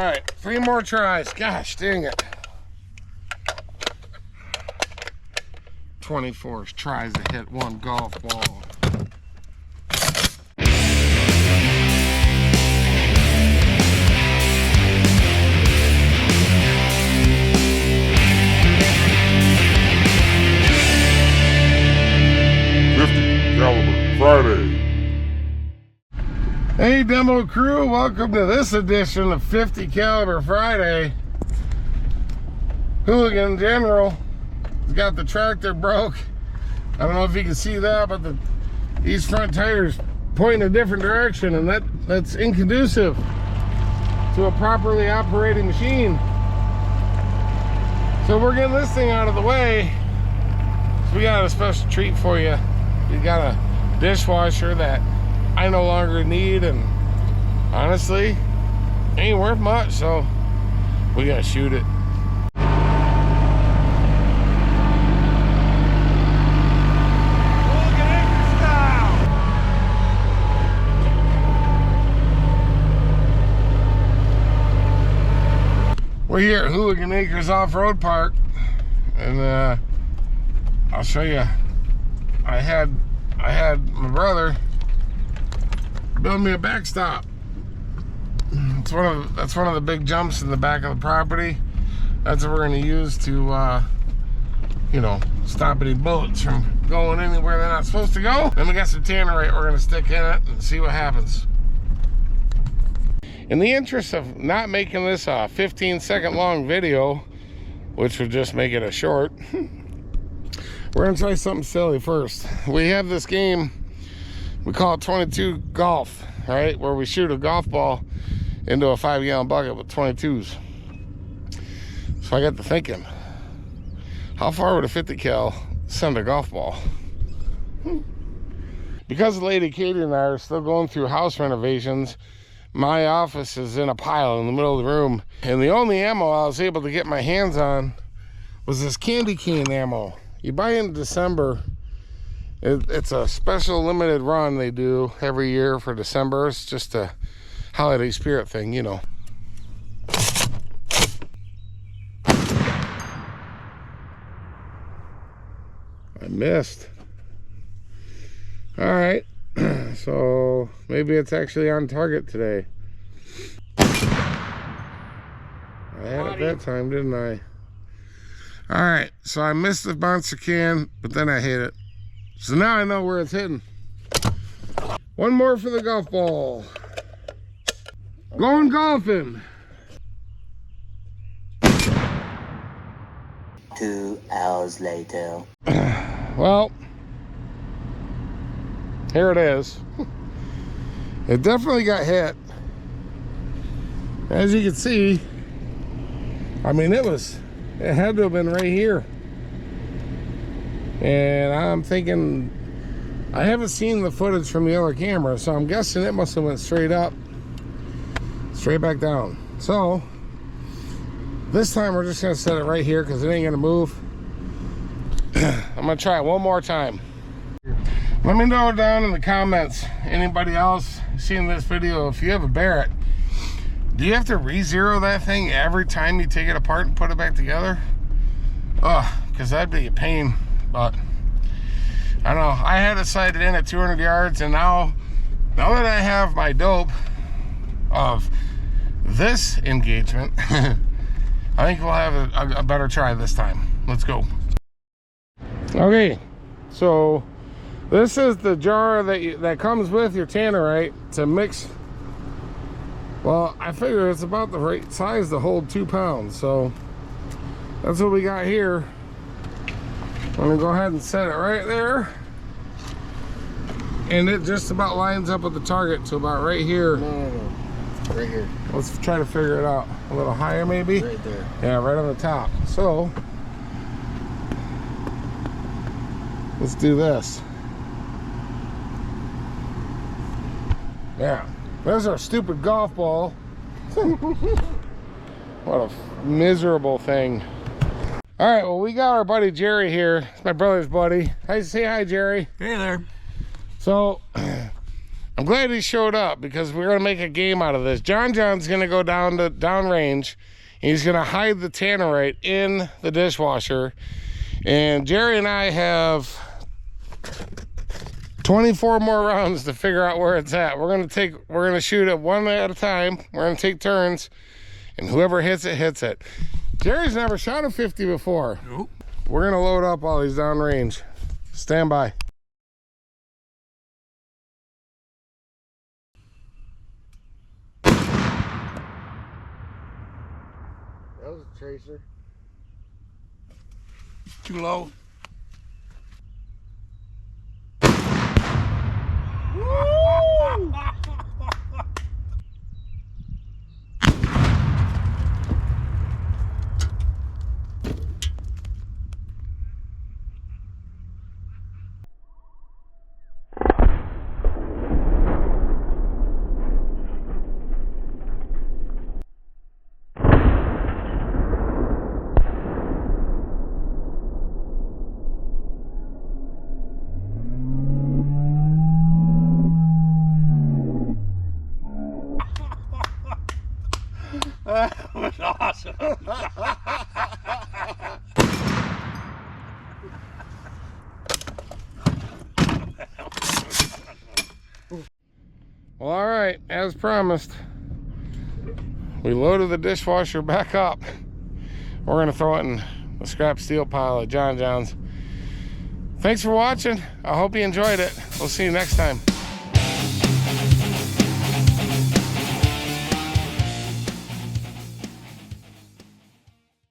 right, 3 more tries. Gosh, dang it. 24 tries to hit 1 golf ball. Friday. Hey demo crew, welcome to this edition of 50 Caliber Friday. Hooligan General has got the tractor broke. I don't know if you can see that, but these front tires point in a different direction, and that's inconducive to a properly operating machine. So we're getting this thing out of the way. So we got a special treat for you. We got a dishwasher that I no longer need, and honestly ain't worth much, so we gotta shoot it. We're here at Hooligan Acres Off-Road Park, and I'll show you. I had my brother build me a backstop. That's one of the big jumps in the back of the property. That's what we're going to use to you know, stop any bullets from going anywhere they're not supposed to go. Then we got some Tannerite we're going to stick in it and see what happens. In the interest of not making this a 15-second long video, which would just make it a short, we're gonna try something silly first. We have this game, we call it 22 golf, right? Where we shoot a golf ball into a 5-gallon bucket with 22s. So I got to thinking, how far would a 50 cal send a golf ball? Because Lady Katie and I are still going through house renovations, my office is in a pile in the middle of the room, and the only ammo I was able to get my hands on was this candy cane ammo. You buy it in December. It's a special limited run they do every year for December. It's just a holiday spirit thing, you know. I missed. All right. So maybe it's actually on target today. I had it that time, didn't I? All right, so I missed the monster can, but then I hit it. So now I know where it's hitting. One more for the golf ball. Going golfing. 2 hours later. Well, here it is. It definitely got hit. As you can see, I mean, it had to have been right here. And I'm thinking, I haven't seen the footage from the other camera, so I'm guessing it must have went straight up, straight back down. So this time we're just gonna set it right here because it ain't gonna move. I'm gonna try it one more time. Let me know down in the comments, anybody else seeing this video, if you have a Barrett, do you have to re-zero that thing every time you take it apart and put it back together? Oh, because that'd be a pain. But I don't know. I had it sighted in at 200 yards, and now that I have my dope of this engagement, I think we'll have a better try this time. Let's go. Okay, so this is the jar that comes with your Tannerite to mix. Well, I figure it's about the right size to hold 2 pounds, so that's what we got here. I'm gonna go ahead and set it right there, and it just about lines up with the target to about right here. No, right here. Let's try to figure it out. A little higher, maybe. Right there. Yeah, right on the top. So let's do this. Yeah, there's our stupid golf ball. What a miserable thing. All right, well, we got our buddy Jerry here. It's my brother's buddy. Say hi, Jerry. Hey there. So I'm glad he showed up because we're gonna make a game out of this. John's gonna go down to downrange. He's gonna hide the Tannerite in the dishwasher. And Jerry and I have 24 more rounds to figure out where it's at. We're gonna shoot it one at a time. We're gonna take turns, and whoever hits it, hits it. Jerry's never shot a 50 before. Nope. We're gonna load up while he's downrange. Stand by. That was a tracer. Too low. That was awesome. Well, all right, as promised, we loaded the dishwasher back up. We're gonna throw it in the scrap steel pile at John's. Thanks for watching. I hope you enjoyed it. We'll see you next time.